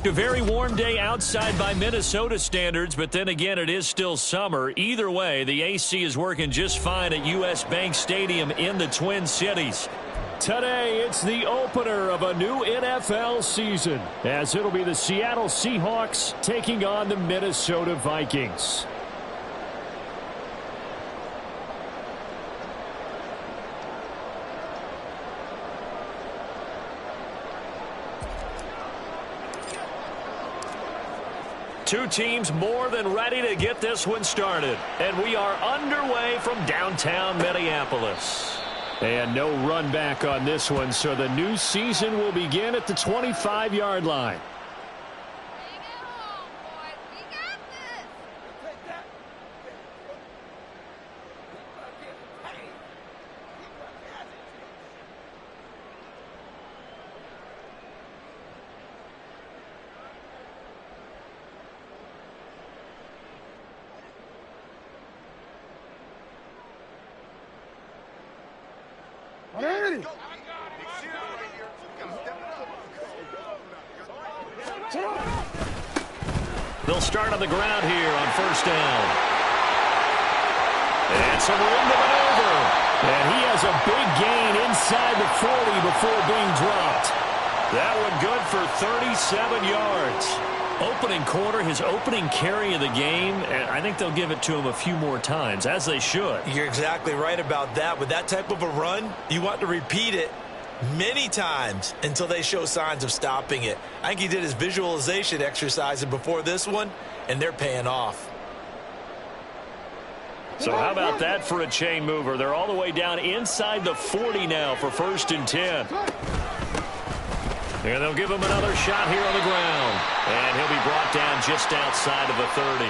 A very warm day outside by Minnesota standards, but then again, it is still summer. Either way, the AC is working just fine at U.S. Bank Stadium in the Twin Cities. Today, it's the opener of a new NFL season, as it'll be the Seattle Seahawks taking on the Minnesota Vikings. Two teams more than ready to get this one started. And we are underway from downtown Minneapolis. And no run back on this one, so the new season will begin at the 25-yard line. They'll start on the ground here on first down. And some room to maneuver. And he has a big gain inside the 40 before being dropped. That one good for 37 yards. Opening quarter, his opening carry of the game, and I think they'll give it to him a few more times, as they should. You're exactly right about that. With that type of a run, you want to repeat it many times until they show signs of stopping it. I think he did his visualization exercises before this one, and they're paying off. So how about that for a chain mover? They're all the way down inside the 40 now for 1st and 10. And they'll give him another shot here on the ground. And he'll be brought down just outside of the 30.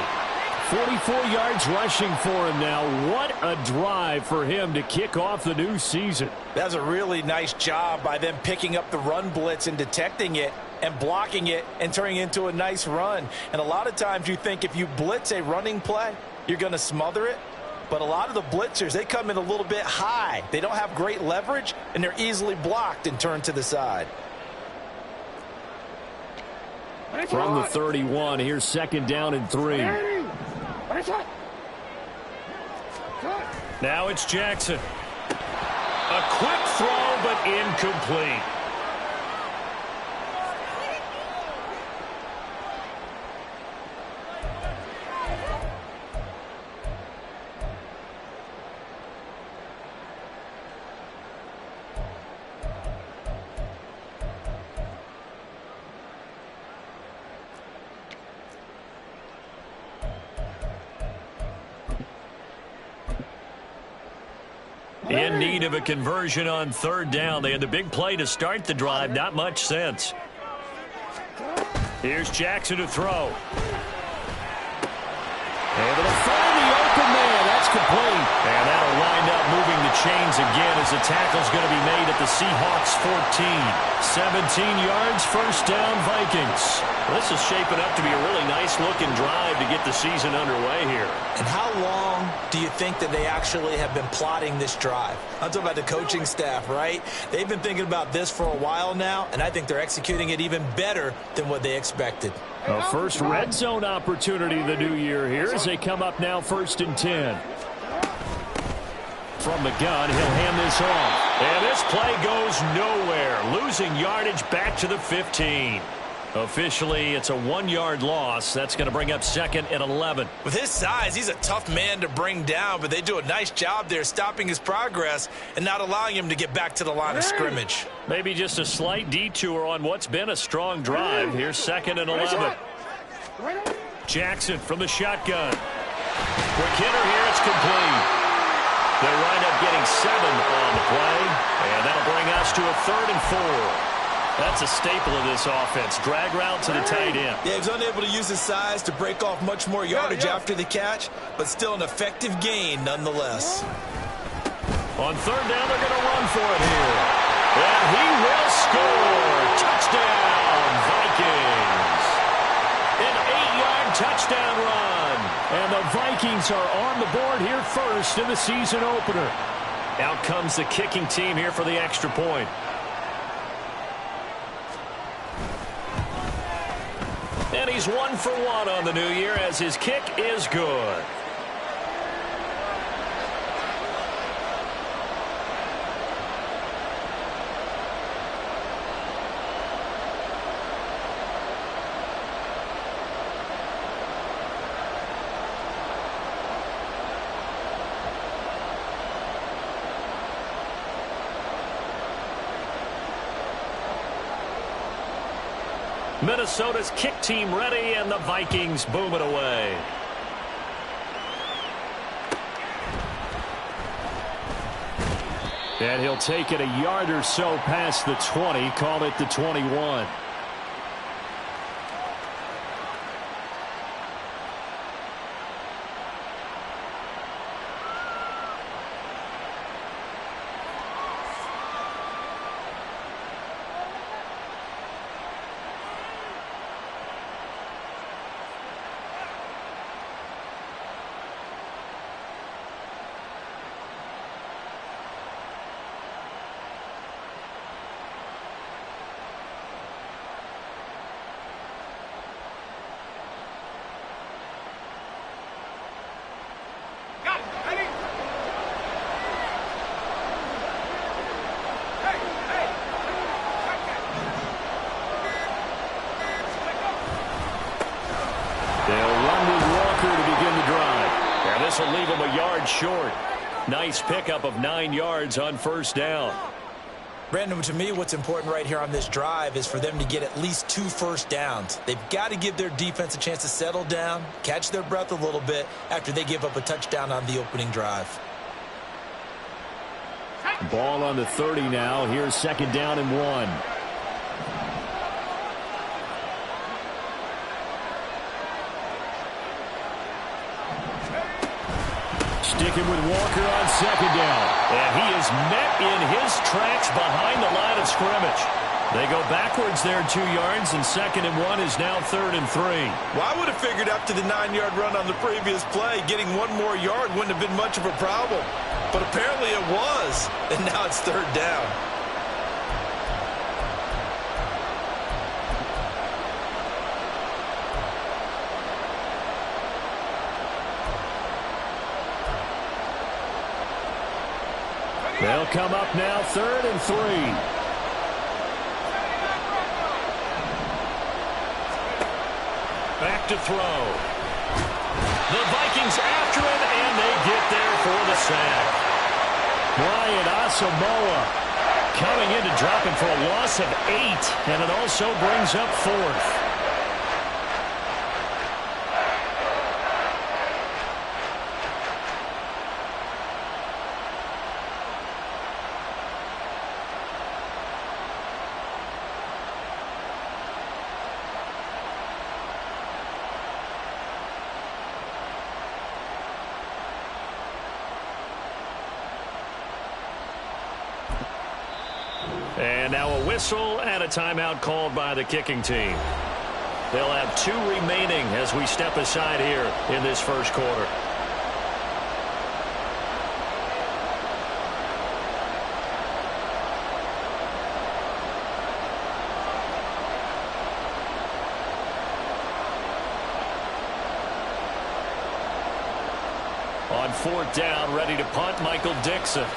44 yards rushing for him now. What a drive for him to kick off the new season. That's a really nice job by them picking up the run blitz and detecting it and blocking it and turning it into a nice run. And a lot of times you think if you blitz a running play, you're going to smother it. But a lot of the blitzers, they come in a little bit high. They don't have great leverage, and they're easily blocked and turned to the side. From the 31, here's 2nd down and 3. Now it's Jackson. A quick throw, but incomplete. In need of a conversion on 3rd down. They had the big play to start the drive. Not much sense. Here's Jackson to throw. Able to find the open man. That's complete. And that'll wind up moving the chains again as the tackle's going to be made at the Seahawks 14. 17 yards, 1st down, Vikings. This is shaping up to be a really nice-looking drive to get the season underway here. And how long do you think that they actually have been plotting this drive? I'm talking about the coaching staff, right? They've been thinking about this for a while now, and I think they're executing it even better than what they expected. A first red zone opportunity the new year here as they come up now 1st and 10. From the gun, he'll hand this off. And this play goes nowhere. Losing yardage back to the 15. Officially, it's a 1-yard loss. That's going to bring up 2nd and 11. With his size, he's a tough man to bring down, but they do a nice job there stopping his progress and not allowing him to get back to the line of scrimmage. Maybe just a slight detour on what's been a strong drive. Here's 2nd and 11. Jackson from the shotgun. Quick hitter here. It's complete. They wind up getting 7 on the play, and that'll bring us to a 3rd and 4. That's a staple of this offense. Drag route to the tight end. Yeah, he's unable to use his size to break off much more yardage after the catch, but still an effective gain nonetheless. On third down, they're going to run for it here. And he will score. Touchdown, Vikings. An 8-yard touchdown run. And the Vikings are on the board here first in the season opener. Out comes the kicking team here for the extra point. And he's 1 for 1 on the new year as his kick is good. Minnesota's kick team ready, and the Vikings boom it away. And he'll take it a yard or so past the 20, call it the 21. This will leave him a yard short. Nice pickup of 9 yards on first down. Brandon, to me, what's important right here on this drive is for them to get at least 2 first downs. They've got to give their defense a chance to settle down, catch their breath a little bit after they give up a touchdown on the opening drive. Ball on the 30 now. Here's second down and 1. Sticking with Walker on second down. And he is met in his tracks behind the line of scrimmage. They go backwards there 2 yards, and second and 1 is now third and 3. Well, I would have figured after the 9-yard run on the previous play, getting 1 more yard wouldn't have been much of a problem. But apparently it was, and now it's third down. They'll come up now third and 3. Back to throw. The Vikings after him, and they get there for the sack. Brian Asamoah coming in to drop him for a loss of 8, and it also brings up 4th. And now a whistle and a timeout called by the kicking team. They'll have 2 remaining as we step aside here in this first quarter. On 4th down, ready to punt, Michael Dixon.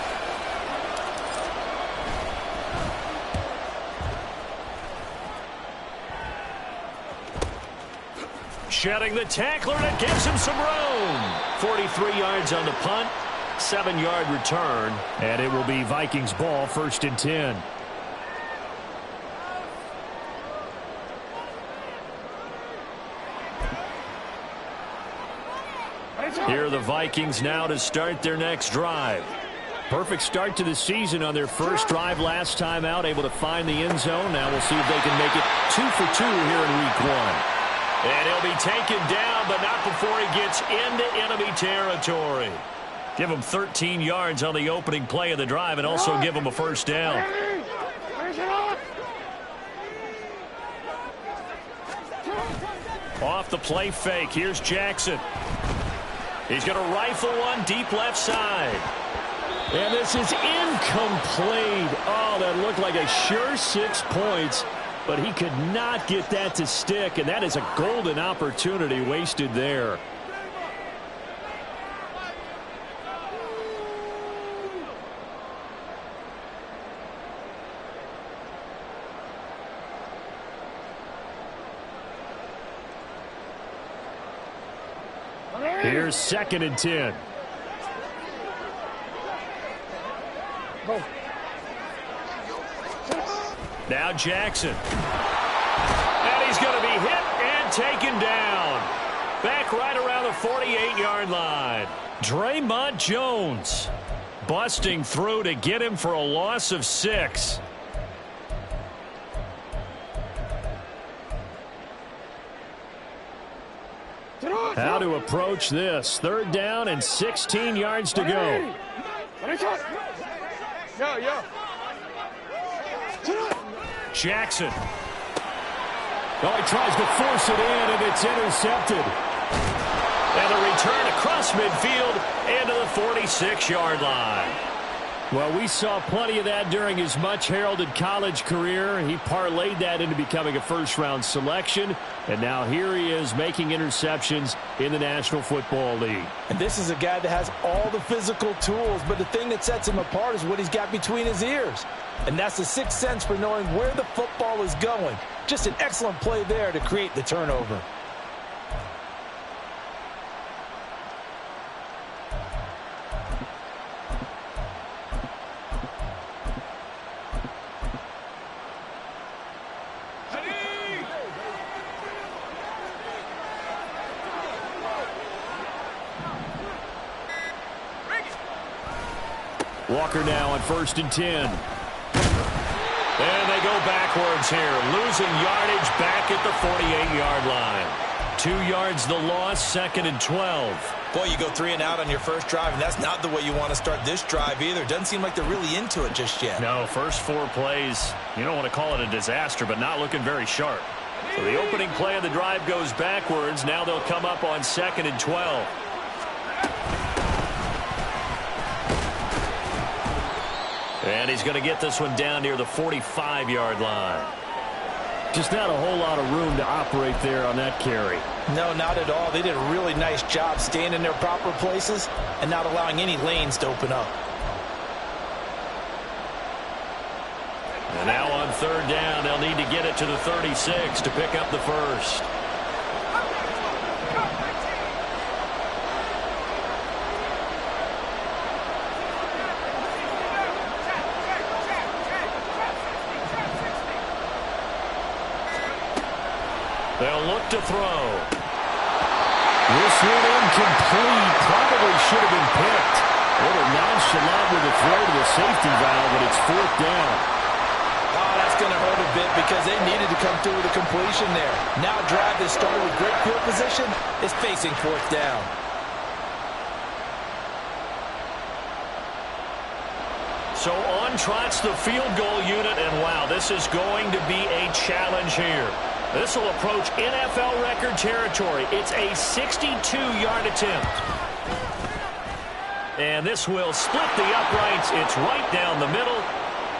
Shedding the tackler, and it gives him some room. 43 yards on the punt, 7-yard return, and it will be Vikings ball, 1st and 10. Here are the Vikings now to start their next drive. Perfect start to the season on their first drive last time out, able to find the end zone. Now we'll see if they can make it 2 for 2 here in week 1. And he'll be taken down, but not before he gets into enemy territory. Give him 13 yards on the opening play of the drive and also give him a first down. Off the play fake, here's Jackson. He's going to rifle one deep left side. And this is incomplete. Oh, that looked like a sure 6 points, but he could not get that to stick, and that is a golden opportunity wasted there. Here's 2nd and 10. Now Jackson. And he's going to be hit and taken down. Back right around the 48-yard line. Draymond Jones busting through to get him for a loss of 6. How to approach this. 3rd down and 16 yards to go. Jackson. Oh, he tries to force it in, and it's intercepted. And a return across midfield into the 46-yard line. Well, we saw plenty of that during his much-heralded college career. He parlayed that into becoming a first-round selection, and now here he is making interceptions in the National Football League. And this is a guy that has all the physical tools, but the thing that sets him apart is what he's got between his ears. And that's the 6th sense for knowing where the football is going. Just an excellent play there to create the turnover. Walker now on 1st and 10. And they go backwards here, losing yardage back at the 48-yard line. 2 yards the loss, 2nd and 12. Boy, you go 3 and out on your first drive, and that's not the way you want to start this drive either. Doesn't seem like they're really into it just yet. No, first 4 plays, you don't want to call it a disaster, but not looking very sharp. So the opening play of the drive goes backwards. Now they'll come up on 2nd and 12. And he's going to get this one down near the 45-yard line. Just not a whole lot of room to operate there on that carry. No, not at all. They did a really nice job staying in their proper places and not allowing any lanes to open up. And now on 3rd down, they'll need to get it to the 36 to pick up the first. They'll look to throw. This one incomplete. Probably should have been picked. A little nonchalant with the throw to the safety valve, but it's 4th down. Oh, that's going to hurt a bit because they needed to come through with a completion there. Now a drive that started with great field position is facing 4th down. So on trots the field goal unit, and wow, this is going to be a challenge here. This will approach NFL record territory. It's a 62-yard attempt. And this will split the uprights. It's right down the middle.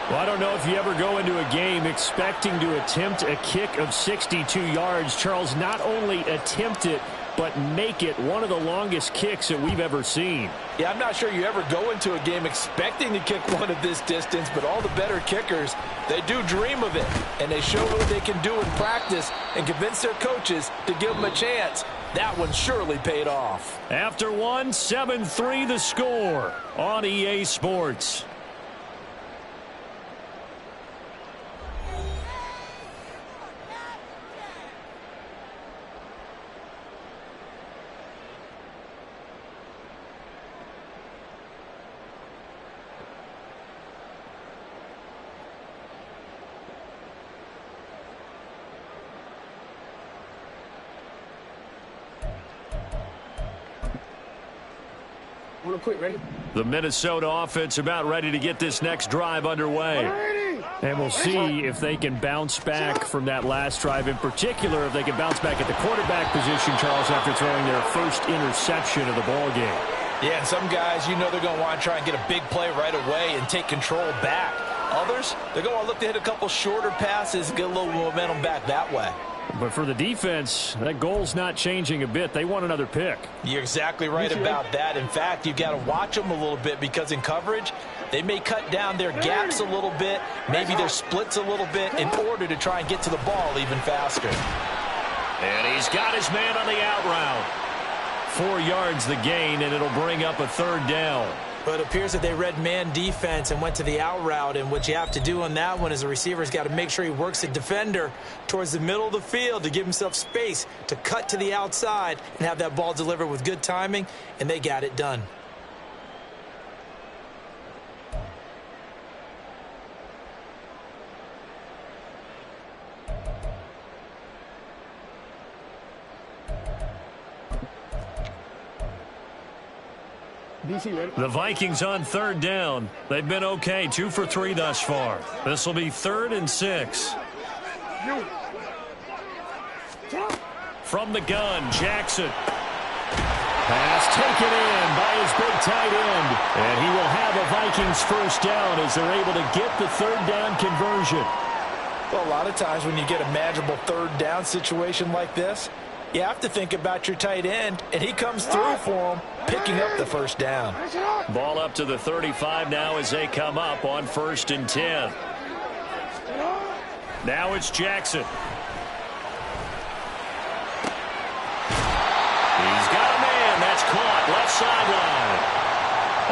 Well, I don't know if you ever go into a game expecting to attempt a kick of 62 yards. Charles, not only attempt it, but make it one of the longest kicks that we've ever seen. Yeah, I'm not sure you ever go into a game expecting to kick one of this distance, but all the better kickers, they do dream of it, and they show what they can do in practice and convince their coaches to give them a chance. That one surely paid off. After one, 7-3 the score on EA Sports. Real quick, ready? The Minnesota offense about ready to get this next drive underway. And we'll see if they can bounce back from that last drive. In particular, if they can bounce back at the quarterback position, Charles, after throwing their first interception of the ball game. Yeah, and some guys, you know they're going to want to try and get a big play right away and take control back. Others, they're going to want to look to hit a couple shorter passes and get a little momentum back that way. But for the defense, that goal's not changing a bit. They want another pick. You're exactly right about that. In fact, you've got to watch them a little bit because in coverage, they may cut down their gaps a little bit, maybe their splits a little bit in order to try and get to the ball even faster. And he's got his man on the out route. 4 yards the gain, and it'll bring up a third down. But it appears that they read man defense and went to the out route. And what you have to do on that one is the receiver's got to make sure he works the defender towards the middle of the field to give himself space to cut to the outside and have that ball delivered with good timing, and they got it done. The Vikings on third down. They've been okay, 2 for 3 thus far. This will be 3rd and 6. From the gun, Jackson. Pass taken in by his big tight end. And he will have a Vikings first down as they're able to get the third down conversion. Well, a lot of times when you get a manageable third down situation like this, you have to think about your tight end, and he comes through for him, picking up the first down. Ball up to the 35 now as they come up on 1st and 10. Now it's Jackson. He's got a man. That's caught. Left sideline.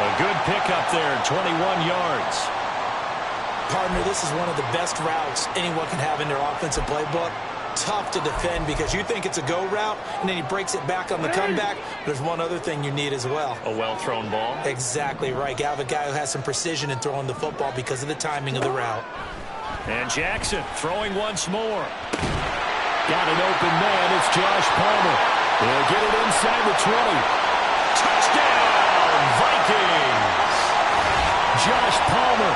A good pickup there, 21 yards. Partner, this is one of the best routes anyone can have in their offensive playbook. Tough to defend because you think it's a go route, and then he breaks it back on the comeback. There's one other thing you need as well. A well-thrown ball. Exactly right. You have a guy who has some precision in throwing the football because of the timing of the route. And Jackson throwing once more. Got an open man. It's Josh Palmer. They'll get it inside the 20. Touchdown, Vikings! Josh Palmer,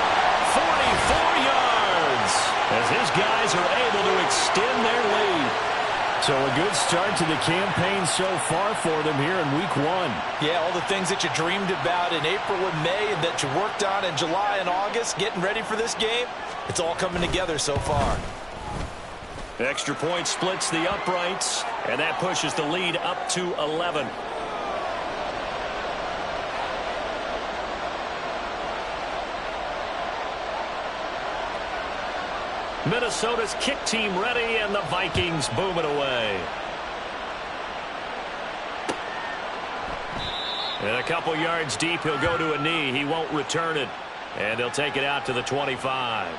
44 yards, as his guys are able to extend their lead. So a good start to the campaign so far for them here in week 1. Yeah, all the things that you dreamed about in April and May and that you worked on in July and August, getting ready for this game, it's all coming together so far. Extra point splits the uprights, and that pushes the lead up to 11. Minnesota's kick team ready, and the Vikings boom it away. And a couple yards deep, he'll go to a knee. He won't return it, and they'll take it out to the 25.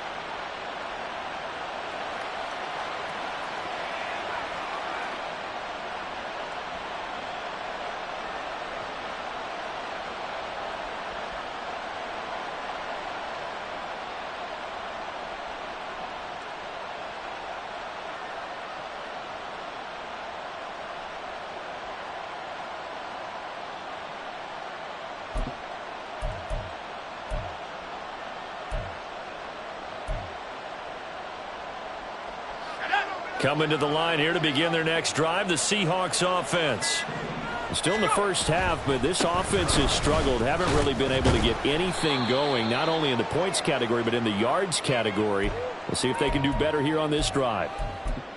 Coming to the line here to begin their next drive, the Seahawks offense. Still in the first half, but this offense has struggled. Haven't really been able to get anything going, not only in the points category, but in the yards category. We'll see if they can do better here on this drive.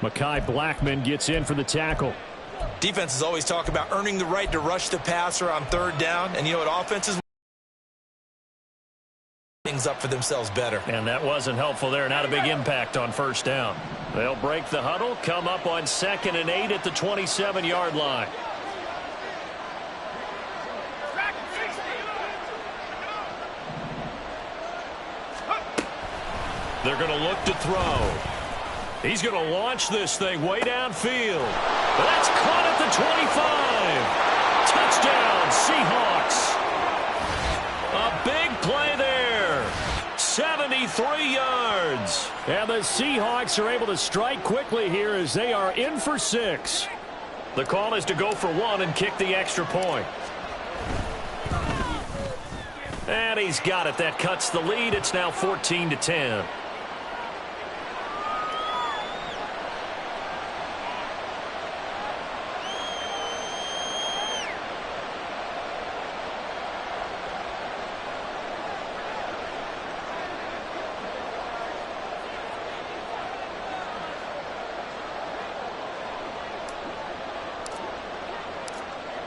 Mekhi Blackman gets in for the tackle. Defenses always talk about earning the right to rush the passer on third down, and you know what offenses things up for themselves better. And that wasn't helpful there. Not a big impact on first down. They'll break the huddle, come up on 2nd and 8 at the 27-yard line. They're going to look to throw. He's going to launch this thing way downfield. That's caught at the 25. Touchdown, Seahawks. A big play there. 73 yards. And the Seahawks are able to strike quickly here as they are in for 6. The call is to go for 1 and kick the extra point. And he's got it. That cuts the lead. It's now 14-10.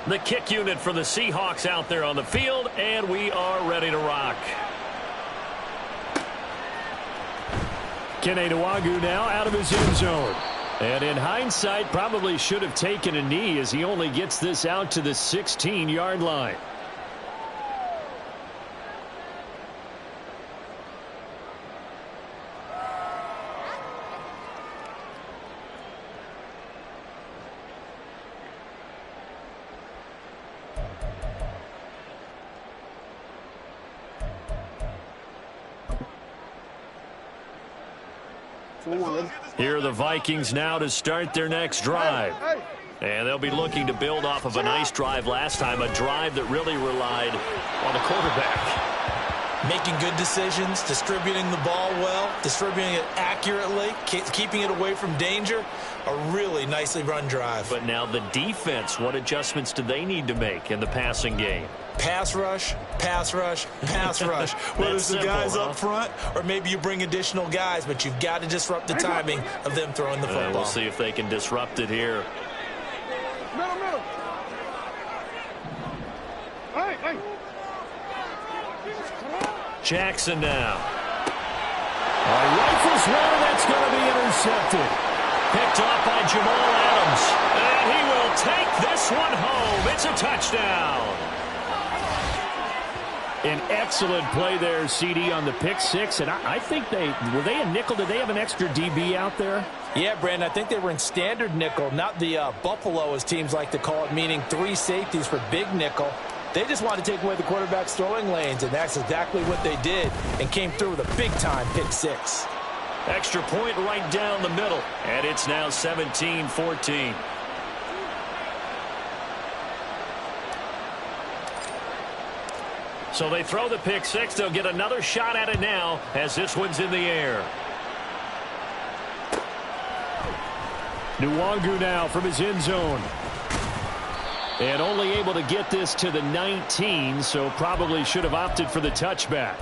The kick unit for the Seahawks out there on the field, and we are ready to rock. Kene Nwangwu now out of his end zone. And in hindsight, probably should have taken a knee as he only gets this out to the 16-yard line. Here are the Vikings now to start their next drive. And they'll be looking to build off of a nice drive last time, a drive that really relied on the quarterback. Making good decisions, distributing the ball well, distributing it accurately, keeping it away from danger. A really nicely run drive. But now the defense, what adjustments do they need to make in the passing game? Pass rush, pass rush, pass rush. Whether it's the guys up front or maybe you bring additional guys, but you've got to disrupt the timing of them throwing the football. We'll see if they can disrupt it here. Middle. Hey. Jackson now. Rifles one, that's going to be intercepted. Picked off by Jamal Adams. And he will take this one home. It's a touchdown. An excellent play there, CD, on the pick six. And I think were they a nickel? Did they have an extra DB out there? Yeah, Brandon, I think they were in standard nickel, not the Buffalo, as teams like to call it, meaning 3 safeties for big nickel. They just wanted to take away the quarterback's throwing lanes, and that's exactly what they did and came through with a big-time pick six. Extra point right down the middle, and it's now 17-14. So they throw the pick six. They'll get another shot at it now as this one's in the air. Nwangwu now from his end zone. And only able to get this to the 19, so probably should have opted for the touchback.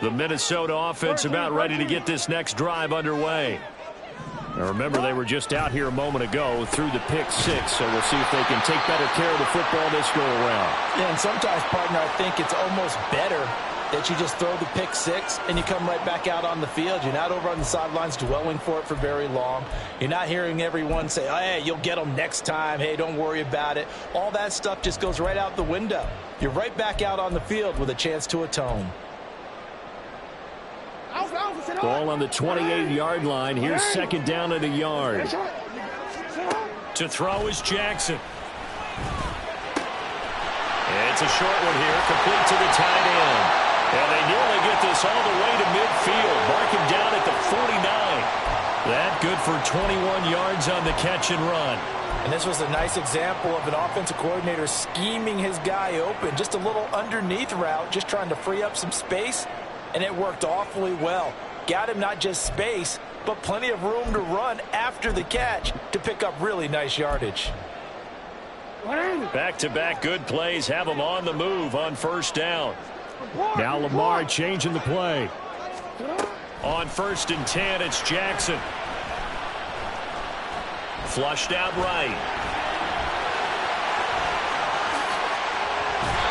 The Minnesota offense about ready to get this next drive underway. Now remember, they were just out here a moment ago through the pick six, so we'll see if they can take better care of the football this go around. Yeah, and sometimes, partner, I think it's almost better that you just throw the pick six and you come right back out on the field. You're not over on the sidelines dwelling for it for very long. You're not hearing everyone say, oh, hey, you'll get them next time. Hey, don't worry about it. All that stuff just goes right out the window. You're right back out on the field with a chance to atone. Ball on the 28-yard line. Here's second down at a yard. To throw is Jackson. It's a short one here, complete to the tight end. And they nearly get this all the way to midfield. Mark him down at the 49. That good for 21 yards on the catch and run. And this was a nice example of an offensive coordinator scheming his guy open. Just a little underneath route, just trying to free up some space. And it worked awfully well. Got him not just space, but plenty of room to run after the catch to pick up really nice yardage. Back-to-back good plays have him on the move on first down. Now Lamar changing the play. On 1st and 10, it's Jackson. Flushed out right.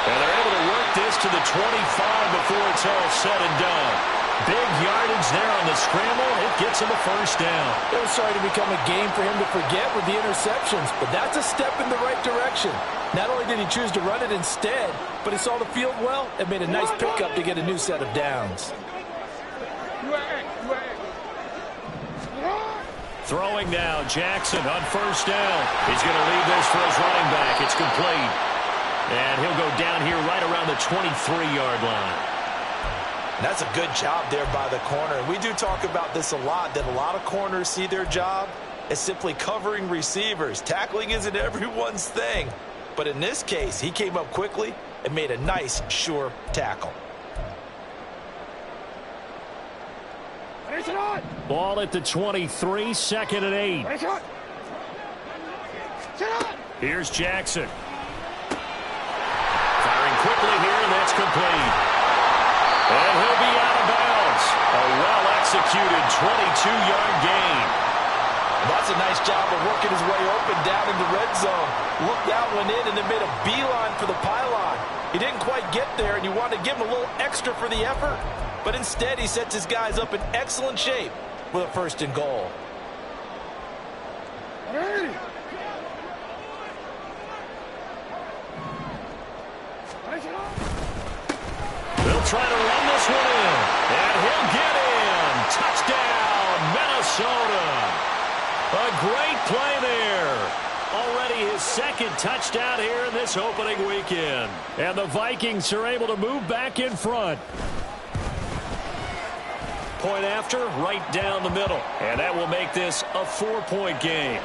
And they're able to work this to the 25 before it's all said and done. Big yardage there on the scramble. It gets him a first down. It was starting to become a game for him to forget with the interceptions, but that's a step in the right direction. Not only did he choose to run it instead, but he saw the field well and made a nice pickup to get a new set of downs. Throwing now, Jackson on first down. He's going to leave this for his running back. It's complete. And he'll go down here right around the 23-yard line. That's a good job there by the corner. And we do talk about this a lot, that a lot of corners see their job as simply covering receivers. Tackling isn't everyone's thing. But in this case, he came up quickly and made a nice, sure tackle. Ball at the 23, second and 8. Here's Jackson. Firing quickly here, and that's complete. And he'll be out of bounds. A well-executed 22-yard gain. That's a nice job of working his way open down in the red zone. Looked out, went in, and then made a beeline for the pylon. He didn't quite get there, and you wanted to give him a little extra for the effort. But instead, he sets his guys up in excellent shape with a first and goal. They'll try to run this one in. And he'll get in. Touchdown, Minnesota. A great play there. Already his second touchdown here in this opening weekend. And the Vikings are able to move back in front. Point after, right down the middle. And that will make this a 4-point game.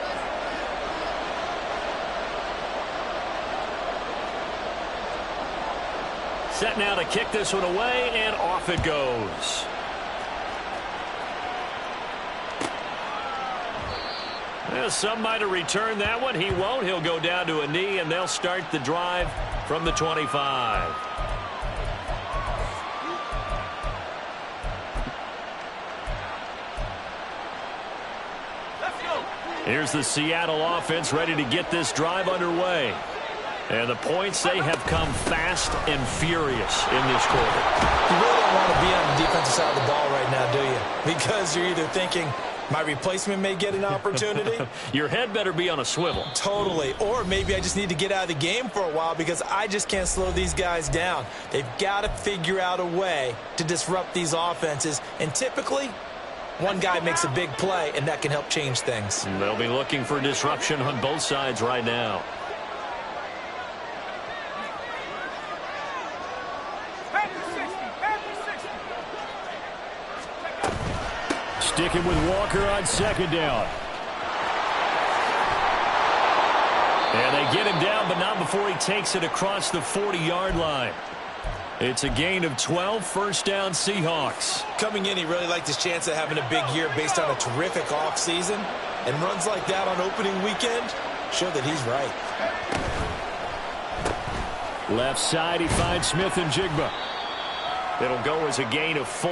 Set now to kick this one away, and off it goes. Well, some might have returned that one. He won't. He'll go down to a knee, and they'll start the drive from the 25. Here's the Seattle offense ready to get this drive underway. And the points, they have come fast and furious in this quarter. You really don't want to be on the defensive side of the ball right now, do you? Because you're either thinking, my replacement may get an opportunity. Your head better be on a swivel. Totally. Or maybe I just need to get out of the game for a while because I just can't slow these guys down. They've got to figure out a way to disrupt these offenses. And typically, one guy makes a big play, and that can help change things. They'll be looking for disruption on both sides right now. Sticking with Walker on second down. And they get him down, but not before he takes it across the 40-yard line. It's a gain of 12, first down Seahawks. Coming in, he really liked his chance of having a big year based on a terrific offseason. And runs like that on opening weekend show that he's right. Left side, he finds Smith and Jigba. It'll go as a gain of 4,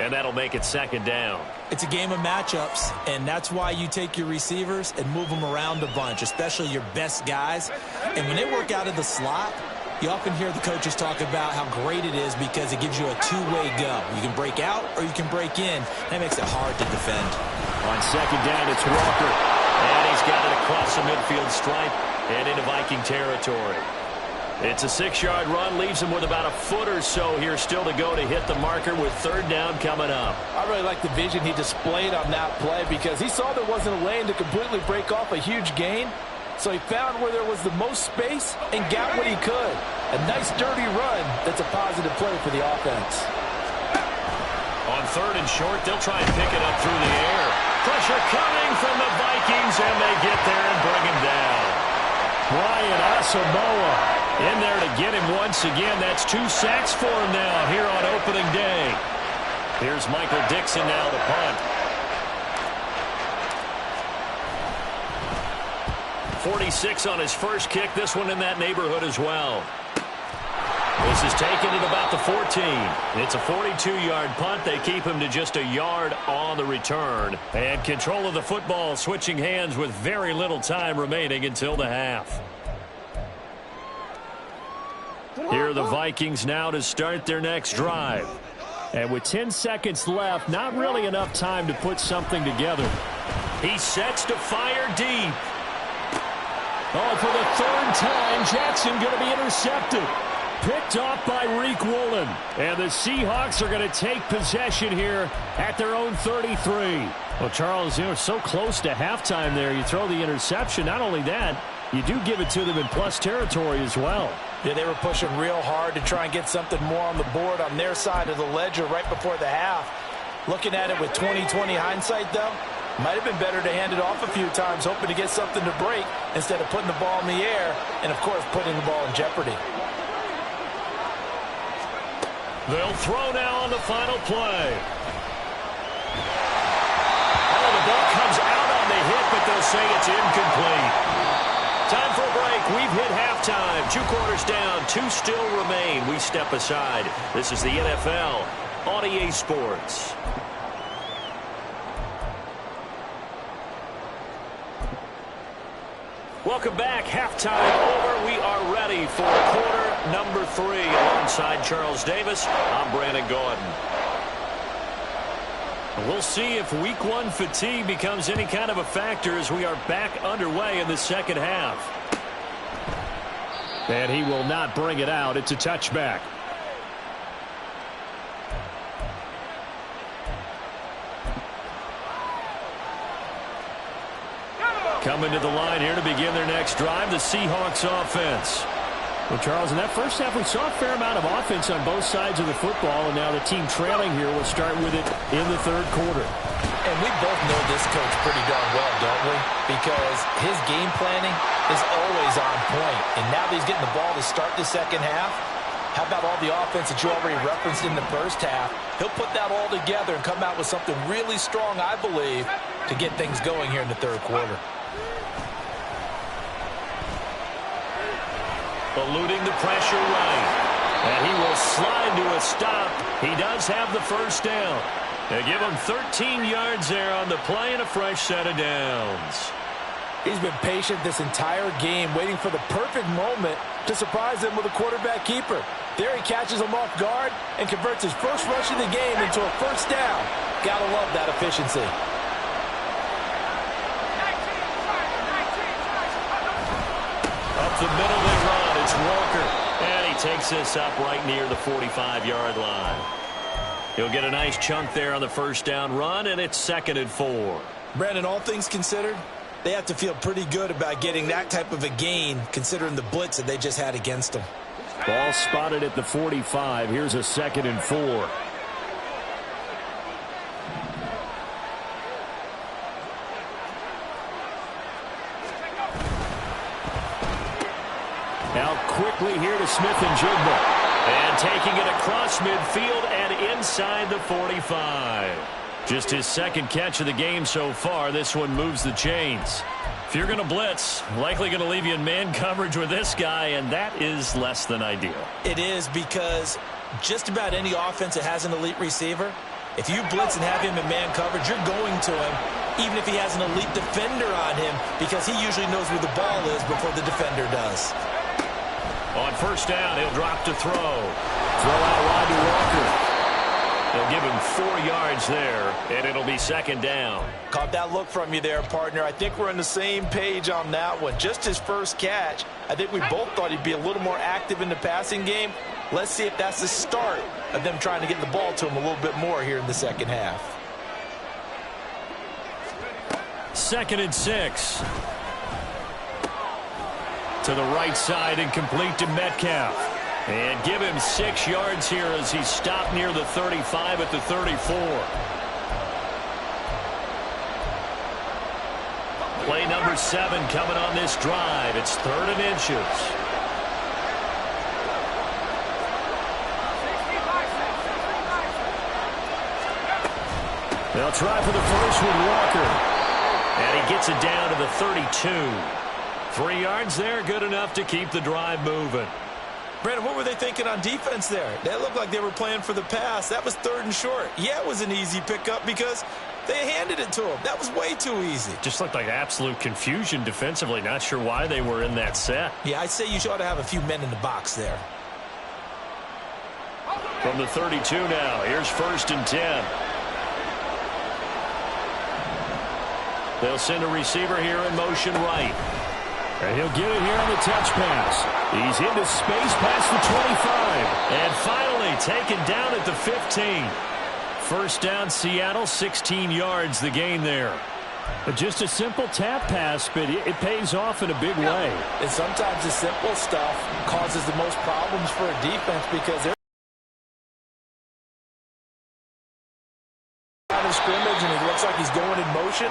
and that'll make it second down. It's a game of matchups, and that's why you take your receivers and move them around a bunch, especially your best guys. And when they work out of the slot, you often hear the coaches talk about how great it is because it gives you a two-way go. You can break out or you can break in. That makes it hard to defend. On second down, it's Walker. And he's got it across the midfield stripe and into Viking territory. It's a 6-yard run, leaves him with about a foot or so here still to go to hit the marker with third down coming up. I really like the vision he displayed on that play because he saw there wasn't a lane to completely break off a huge gain. So he found where there was the most space and got what he could. A nice dirty run that's a positive play for the offense. On third and short, they'll try and pick it up through the air. Pressure coming from the Vikings, and they get there and bring him down. Brian Asamoah in there to get him once again. That's 2 sacks for him now here on opening day. Here's Michael Dixon now to punt. 46 on his first kick. This one in that neighborhood as well. This is taken at about the 14. It's a 42-yard punt. They keep him to just a yard on the return. And control of the football switching hands with very little time remaining until the half. Here are the Vikings now to start their next drive. And with 10 seconds left, not really enough time to put something together. He sets to fire deep. Oh, for the third time, Jackson going to be intercepted. Picked off by Reek Woolen. And the Seahawks are going to take possession here at their own 33. Well, Charles, you know, so close to halftime there. You throw the interception. Not only that, you do give it to them in plus territory as well. Yeah, they were pushing real hard to try and get something more on the board on their side of the ledger right before the half. Looking at it with 20/20 hindsight, though, might have been better to hand it off a few times, hoping to get something to break instead of putting the ball in the air and, of course, putting the ball in jeopardy. They'll throw now on the final play. Oh, the ball comes out on the hit, but they'll say it's incomplete. Time for a break. We've hit halftime. 2 quarters down. 2 still remain. We step aside. This is the NFL on EA Sports. Welcome back. Halftime over. We are ready for quarter number 3. Alongside Charles Davis, I'm Brandon Gordon. We'll see if week 1 fatigue becomes any kind of a factor as we are back underway in the second half. And he will not bring it out. It's a touchback. Coming to the line here to begin their next drive, the Seahawks offense. Well, Charles, in that first half, we saw a fair amount of offense on both sides of the football, and now the team trailing here will start with it in the third quarter. And we both know this coach pretty darn well, don't we? Because his game planning is always on point. And now that he's getting the ball to start the second half, how about all the offense that you already referenced in the first half? He'll put that all together and come out with something really strong, I believe, to get things going here in the third quarter. Eluding the pressure right. And he will slide to a stop. He does have the first down. They give him 13 yards there on the play and a fresh set of downs. He's been patient this entire game, waiting for the perfect moment to surprise him with a quarterback keeper. There he catches him off guard and converts his first rush of the game into a first down. Gotta love that efficiency. Up the middle they run. It's Walker. And he takes this up right near the 45-yard line. He'll get a nice chunk there on the first down run, and it's 2nd and 4. Brandon, all things considered, they have to feel pretty good about getting that type of a gain, considering the blitz that they just had against them. Ball spotted at the 45. Here's a 2nd and 4. Now quickly here to Smith and Jigba. And taking it across midfield and inside the 45. Just his 2nd catch of the game so far. This one moves the chains. If you're going to blitz, likely going to leave you in man coverage with this guy, and that is less than ideal. It is, because just about any offense that has an elite receiver, if you blitz and have him in man coverage, you're going to him, even if he has an elite defender on him, because he usually knows where the ball is before the defender does. On first down, he'll drop to throw. Throw out wide to Walker. They'll give him 4 yards there, and it'll be 2nd down. Caught that look from you there, partner. I think we're on the same page on that one. Just his first catch. I think we both thought he'd be a little more active in the passing game. Let's see if that's the start of them trying to get the ball to him a little bit more here in the second half. 2nd and 6. To the right side and complete to Metcalf. And give him 6 yards here as he stopped near the 35 at the 34. Play number 7 coming on this drive. It's 3rd and inches. They'll try for the first with Walker. And he gets it down to the 32. 3 yards there, good enough to keep the drive moving. Brandon, what were they thinking on defense there? That looked like they were playing for the pass. That was 3rd and short. Yeah, it was an easy pickup because they handed it to him. That was way too easy. Just looked like absolute confusion defensively. Not sure why they were in that set. Yeah, I'd say you ought to have a few men in the box there. From the 32 now, here's 1st and 10. They'll send a receiver here in motion right. And he'll get it here on the touch pass. He's into space past the 25. And finally taken down at the 15. First down, Seattle, 16 yards the gain there. But just a simple tap pass, but it pays off in a big way. And sometimes the simple stuff causes the most problems for a defense because they're out of scrimmage and it looks like he's going in motion.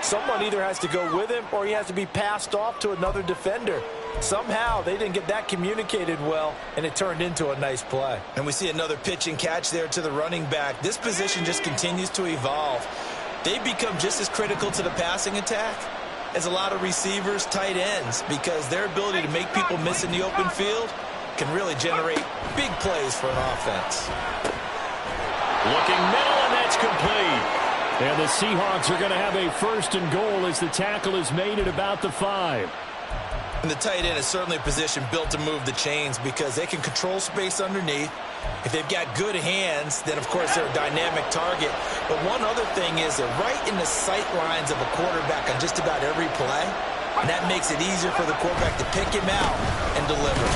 Someone either has to go with him or he has to be passed off to another defender. Somehow they didn't get that communicated well, and it turned into a nice play. And we see another pitch and catch there to the running back. This position just continues to evolve. They become just as critical to the passing attack as a lot of receivers, tight ends, because their ability to make people miss in the open field can really generate big plays for an offense. Looking middle, and that's complete. And the Seahawks are going to have a 1st and goal as the tackle is made at about the 5. And the tight end is certainly a position built to move the chains because they can control space underneath. If they've got good hands, then, of course, they're a dynamic target. But one other thing is they're right in the sight lines of a quarterback on just about every play. And that makes it easier for the quarterback to pick him out and deliver.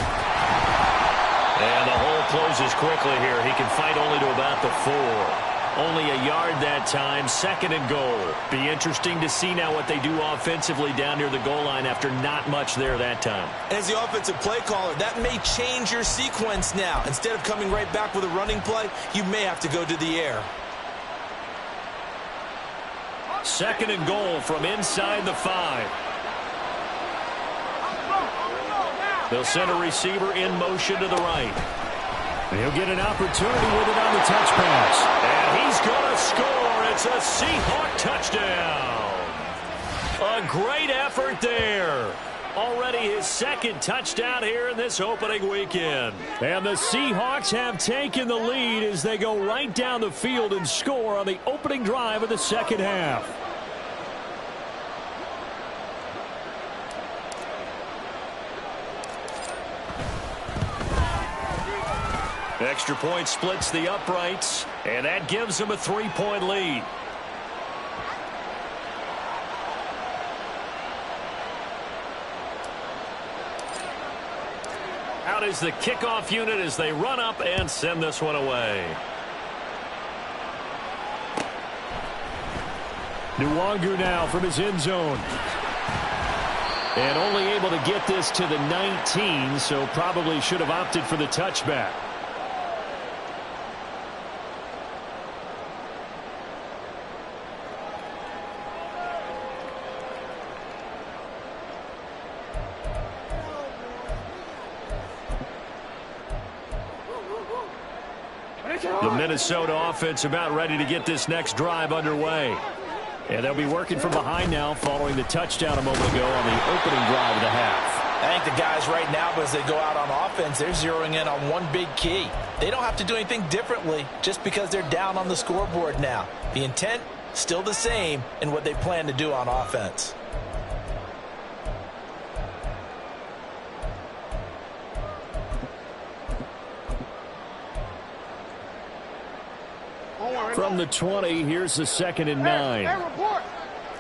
And the hole closes quickly here. He can fight only to about the 4. Only a yard that time, 2nd and goal. Be interesting to see now what they do offensively down near the goal line after not much there that time. As the offensive play caller, that may change your sequence now. Instead of coming right back with a running play, you may have to go to the air. 2nd and goal from inside the 5. They'll send a receiver in motion to the right. And he'll get an opportunity with it on the touch pass. And he's going to score. It's a Seahawk touchdown. A great effort there. Already his 2nd touchdown here in this opening weekend. And the Seahawks have taken the lead as they go right down the field and score on the opening drive of the 2nd half. Extra point splits the uprights, and that gives them a 3-point lead. Out is the kickoff unit as they run up and send this one away. Nwangu now from his end zone. And only able to get this to the 19, so probably should have opted for the touchback. The Minnesota offense about ready to get this next drive underway. And they'll be working from behind now following the touchdown a moment ago on the opening drive of the half. I think the guys right now, as they go out on offense, they're zeroing in on one big key. They don't have to do anything differently just because they're down on the scoreboard now. The intent, still the same in what they plan to do on offense. From the 20, here's the 2nd and 9. Hey, report!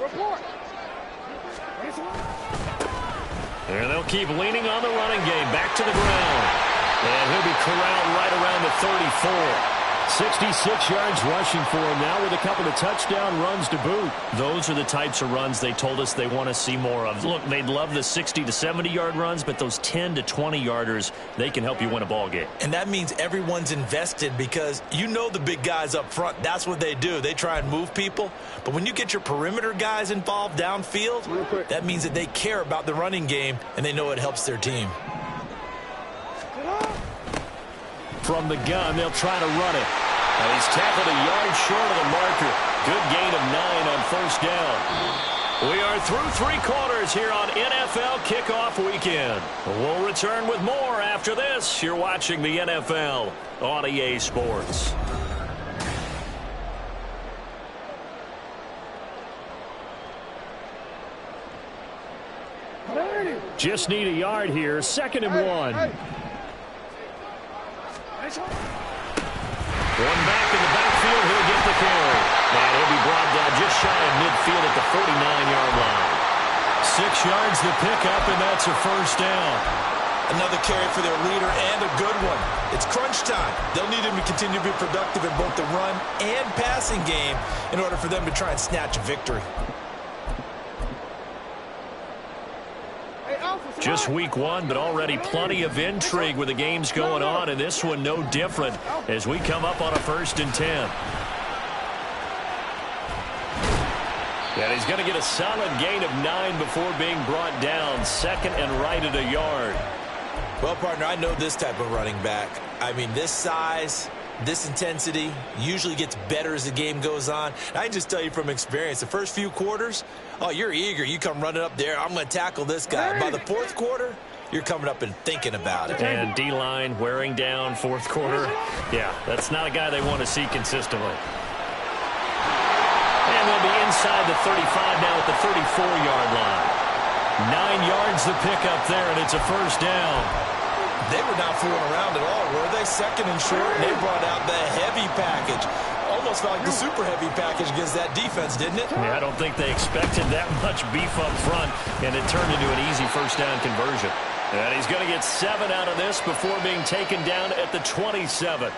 Report! And they'll keep leaning on the running game. Back to the ground. And he'll be corralled right around the 34. 66 yards rushing for him now with a couple of touchdown runs to boot. Those are the types of runs they told us they want to see more of. Look, they'd love the 60 to 70-yard runs, but those 10 to 20-yarders, they can help you win a ball game. And that means everyone's invested because you know the big guys up front. That's what they do. They try and move people. But when you get your perimeter guys involved downfield, that means that they care about the running game, and they know it helps their team. From the gun, they'll try to run it. And he's tackled a yard short of the marker. Good gain of 9 on 1st down. We are through 3 quarters here on NFL Kickoff Weekend. We'll return with more after this. You're watching the NFL on EA Sports. Just need a yard here. 2nd and 1. One back in the backfield. He'll get the carry. And he'll be brought down just shy of midfield at the 49-yard line. 6 yards the pickup, and that's a first down. Another carry for their leader, and a good one. It's crunch time. They'll need him to continue to be productive in both the run and passing game in order for them to try and snatch a victory. Just week 1, but already plenty of intrigue with the games going on, and this one no different as we come up on a 1st and 10. And he's going to get a solid gain of 9 before being brought down. 2nd and right at a yard. Well, partner, I know this type of running back. I mean, this size, this intensity usually gets better as the game goes on. I can just tell you from experience, the first few quarters, oh, you're eager. You come running up there, I'm going to tackle this guy. By the 4th quarter, you're coming up and thinking about it. And D-line wearing down 4th quarter. Yeah, that's not a guy they want to see consistently. And they'll be inside the 35 now at the 34-yard line. 9 yards the pickup there, and it's a first down. They were not fooling around at all, were they? 2nd and short, and they brought out the heavy package. Almost felt like the super heavy package against that defense, didn't it? Yeah, I don't think they expected that much beef up front, and it turned into an easy first down conversion. And he's going to get 7 out of this before being taken down at the 27.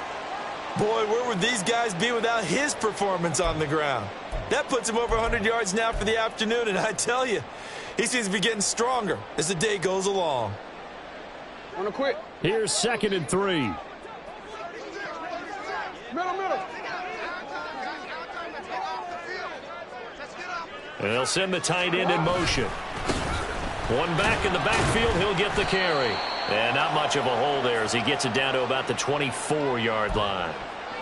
Boy, where would these guys be without his performance on the ground? That puts him over 100 yards now for the afternoon, and I tell you, he seems to be getting stronger as the day goes along. On the quick. Here's 2nd and 3. Middle. And they'll send the tight end in motion. One back in the backfield, he'll get the carry. And not much of a hole there as he gets it down to about the 24-yard line.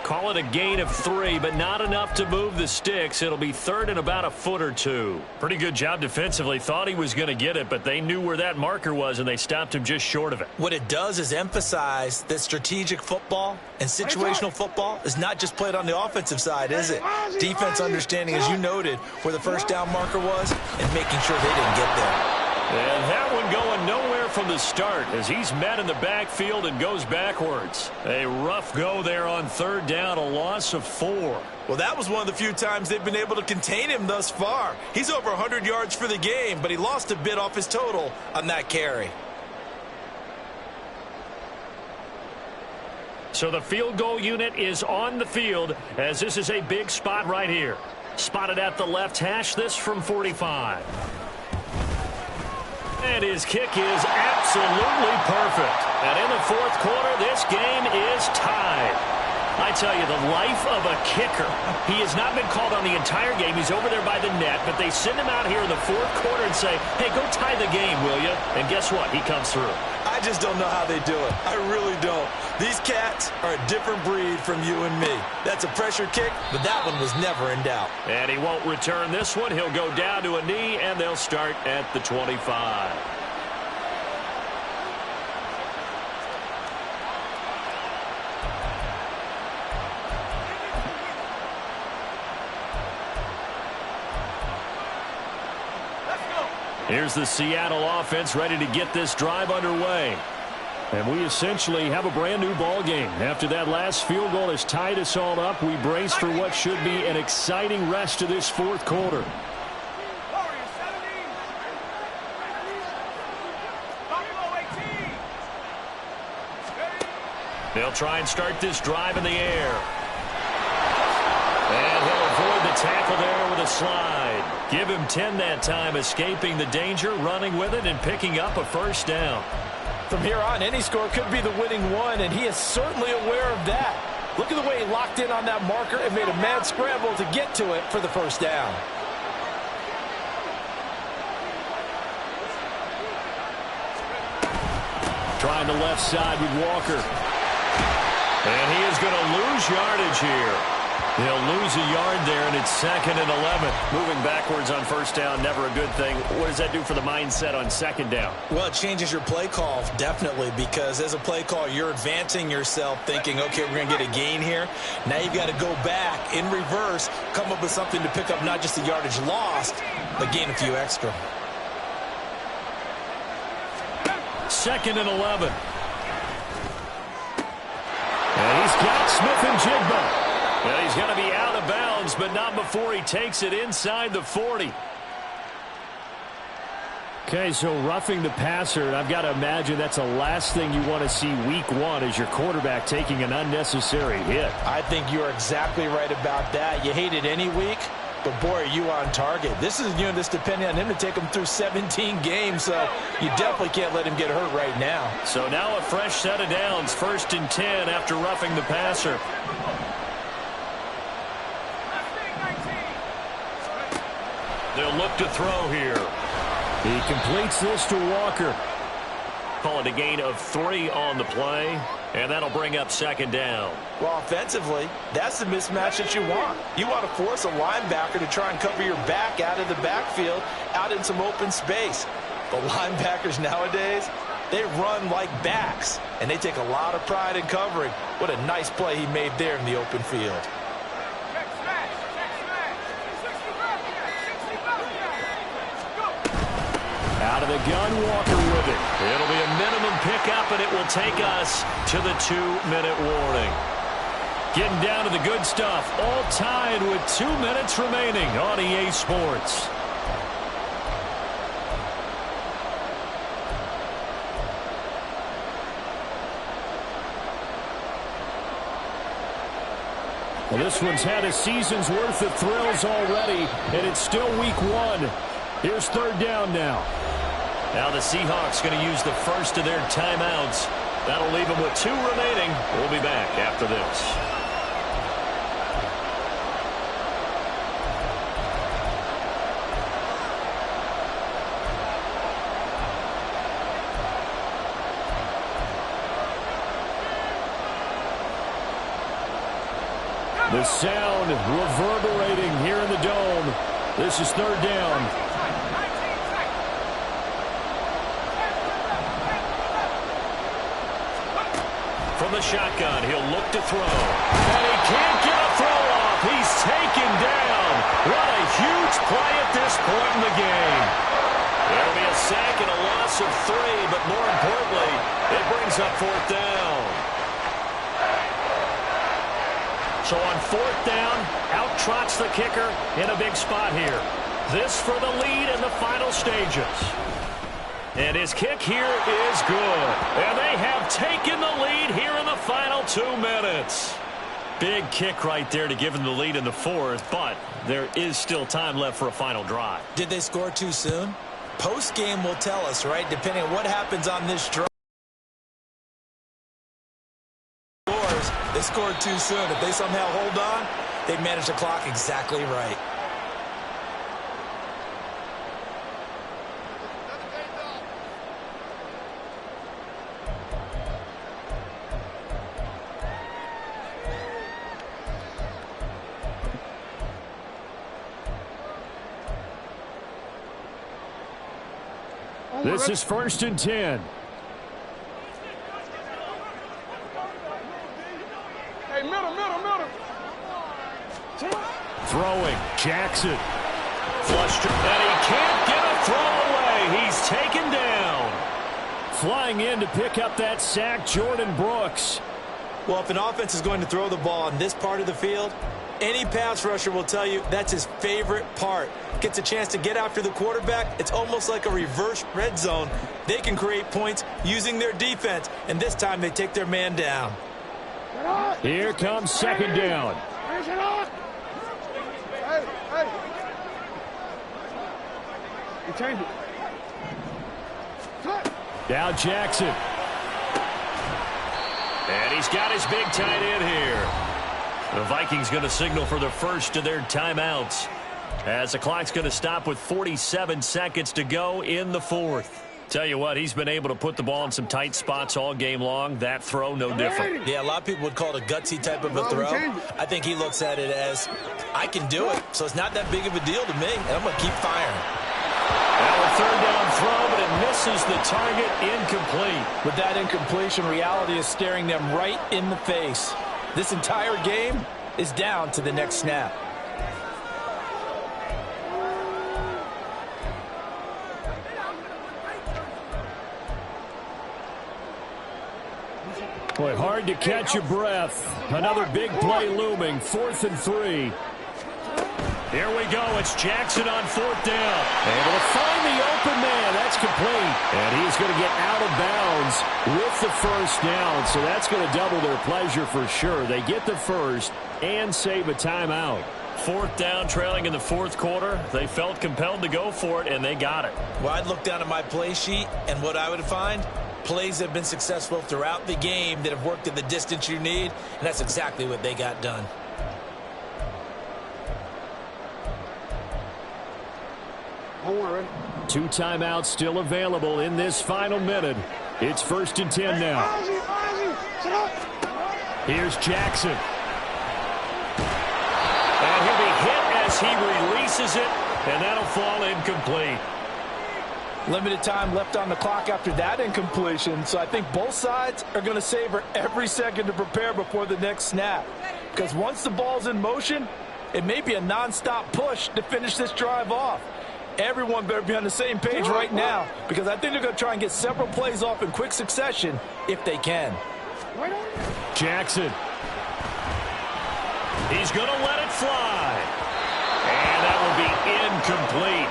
Call it a gain of 3, but not enough to move the sticks. It'll be 3rd and about a foot or 2. Pretty good job defensively. Thought he was going to get it, but they knew where that marker was, and they stopped him just short of it. What it does is emphasize that strategic football and situational football is not just played on the offensive side, is it? Defense understanding, as you noted, where the first down marker was and making sure they didn't get there. And that one going nowhere from the start as he's met in the backfield and goes backwards. A rough go there on 3rd down, a loss of 4. Well, that was one of the few times they've been able to contain him thus far. He's over 100 yards for the game, but he lost a bit off his total on that carry. So the field goal unit is on the field as this is a big spot right here. Spotted at the left hash, this from 45. And his kick is absolutely perfect. And in the 4th quarter, this game is tied. I tell you, the life of a kicker. He has not been called on the entire game. He's over there by the net, but they send him out here in the 4th quarter and say, hey, go tie the game, will you? And guess what? He comes through. I just don't know how they do it. I really don't. These cats are a different breed from you and me. That's a pressure kick, but that one was never in doubt. And he won't return this one. He'll go down to a knee, and they'll start at the 25. Here's the Seattle offense ready to get this drive underway. And we essentially have a brand new ball game. After that last field goal has tied us all up, we brace for what should be an exciting rest to this 4th quarter. They'll try and start this drive in the air. And he'll avoid the tackle there with a slide. Give him 10 that time, escaping the danger, running with it, and picking up a first down. From here on, any score could be the winning one, and he is certainly aware of that. Look at the way he locked in on that marker and made a mad scramble to get to it for the first down. Trying the left side with Walker. And he is going to lose yardage here. He'll lose a yard there, and it's 2nd and 11. Moving backwards on first down, never a good thing. What does that do for the mindset on 2nd down? Well, it changes your play call, definitely, because as a play call, you're advancing yourself thinking, okay, we're going to get a gain here. Now you've got to go back in reverse, come up with something to pick up not just the yardage lost, but gain a few extra. 2nd and 11. And And he's got Smith and Jigba. And he's going to be out of bounds, but not before he takes it inside the 40. Okay, so roughing the passer, and I've got to imagine that's the last thing you want to see week one is your quarterback taking an unnecessary hit. I think you're exactly right about that. You hate it any week, but boy, are you on target. This is a unit that's depending on him to take him through 17 games, so you definitely can't let him get hurt right now. So now a fresh set of downs, 1st and 10 after roughing the passer. They'll look to throw here. He completes this to Walker. Call it a gain of 3 on the play, and that'll bring up 2nd down. Well, offensively, that's the mismatch that you want. You want to force a linebacker to try and cover your back out of the backfield, out in some open space. The linebackers nowadays, they run like backs, and they take a lot of pride in covering. What a nice play he made there in the open field. Out of the gun, Walker with it. It'll be a minimum pickup, and it will take us to the 2-minute warning. Getting down to the good stuff, all tied with 2 minutes remaining on EA Sports. Well, this one's had a season's worth of thrills already, and it's still week 1. Here's 3rd down now. Now the Seahawks going to use the first of their timeouts. That'll leave them with 2 remaining. We'll be back after this. The sound reverberating here in the dome. This is 3rd down. From the shotgun, he'll look to throw. And he can't get a throw off. He's taken down. What a huge play at this point in the game. It'll be a sack and a loss of 3, but more importantly, it brings up 4th down. So on 4th down, out trots the kicker in a big spot here. This for the lead in the final stages. And his kick here is good. And they have taken the lead here in the final 2 minutes. Big kick right there to give them the lead in the 4th, but there is still time left for a final drive. Did they score too soon? Post-game will tell us, right, depending on what happens on this drive. They scored too soon. If they somehow hold on, they manage the clock exactly right. This is 1st and 10. Hey, middle. Throwing, Jackson. Flushed, and he can't get a throw away. He's taken down. Flying in to pick up that sack, Jordan Brooks. Well, if an offense is going to throw the ball in this part of the field, any pass rusher will tell you that's his favorite part. Gets a chance to get after the quarterback. It's almost like a reverse red zone. They can create points using their defense, and this time they take their man down. Here comes 2nd down. Hey. You change it. Now Jackson. And he's got his big tight end here. The Vikings going to signal for the first of their timeouts, as the clock's going to stop with 47 seconds to go in the 4th. Tell you what, he's been able to put the ball in some tight spots all game long. That throw, no different. Yeah, a lot of people would call it a gutsy type of a throw. I think he looks at it as, I can do it, so it's not that big of a deal to me, and I'm going to keep firing. Now a 3rd down throw, but it misses the target, incomplete. With that incompletion, reality is staring them right in the face. This entire game is down to the next snap. Boy, hard to catch your breath. Another big play looming. 4th and 3. Here we go. It's Jackson on 4th down. Able to find the open man. That's complete. And he's going to get out of bounds with the first down. So that's going to double their pleasure for sure. They get the first and save a timeout. 4th down, trailing in the 4th quarter. They felt compelled to go for it, and they got it. Well, I'd look down at my play sheet, and what I would find, plays have been successful throughout the game that have worked at the distance you need, and that's exactly what they got done. Two timeouts still available in this final minute. It's 1st and 10 now. Here's Jackson. And he'll be hit as he releases it, and that'll fall incomplete. Limited time left on the clock after that incompletion, so I think both sides are going to savor every second to prepare before the next snap. Because once the ball's in motion, it may be a nonstop push to finish this drive off. Everyone better be on the same page right now, because I think they're going to try and get several plays off in quick succession if they can. Jackson. He's going to let it fly. And that will be incomplete.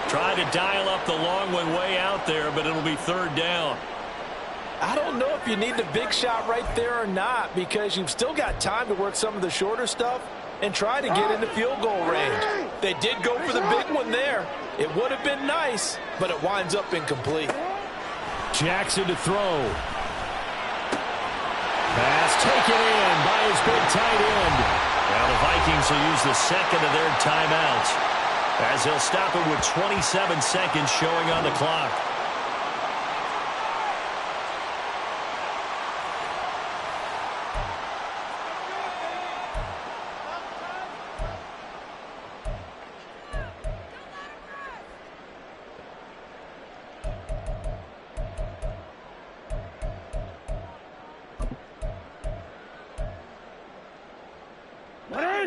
Trying to dial up the long one way out there, but it'll be 3rd down. I don't know if you need the big shot right there or not, because you've still got time to work some of the shorter stuff and try to get into field goal range. They did go for the big one there. It would have been nice, but it winds up incomplete. Jackson to throw. Pass taken in by his big tight end. Now the Vikings will use the second of their timeouts, as they'll stop it with 27 seconds showing on the clock.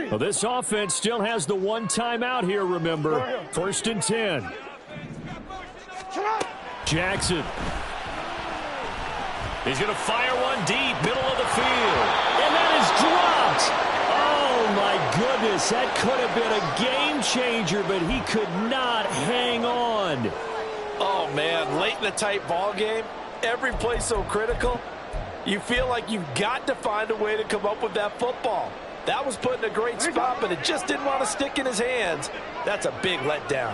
Well, this offense still has the one timeout here, remember. 1st and 10. Jackson. He's going to fire one deep, middle of the field. And that is dropped. Oh, my goodness. That could have been a game changer, but he could not hang on. Oh, man, late in a tight ball game, every play so critical, you feel like you've got to find a way to come up with that football. That was put in a great spot, but it just didn't want to stick in his hands. That's a big letdown.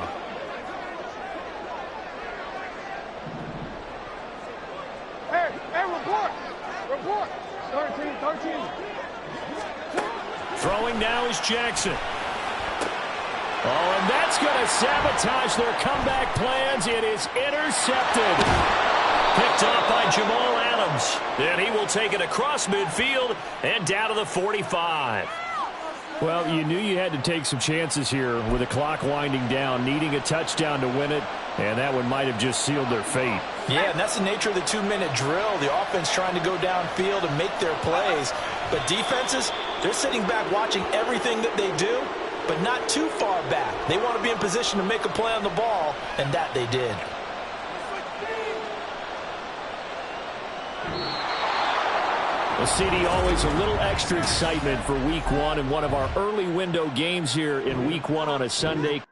Hey, report. 13. Throwing now is Jackson. Oh, and that's going to sabotage their comeback plans. It is intercepted. Picked off by Jamal Adams. And he will take it across midfield and down to the 45. Well, you knew you had to take some chances here with the clock winding down, needing a touchdown to win it, and that one might have just sealed their fate. Yeah, and that's the nature of the 2-minute drill. The offense trying to go downfield and make their plays. But defenses, they're sitting back watching everything that they do, but not too far back. They want to be in position to make a play on the ball, and that they did. Well, CD, always a little extra excitement for Week 1 and one of our early window games here in Week 1 on a Sunday.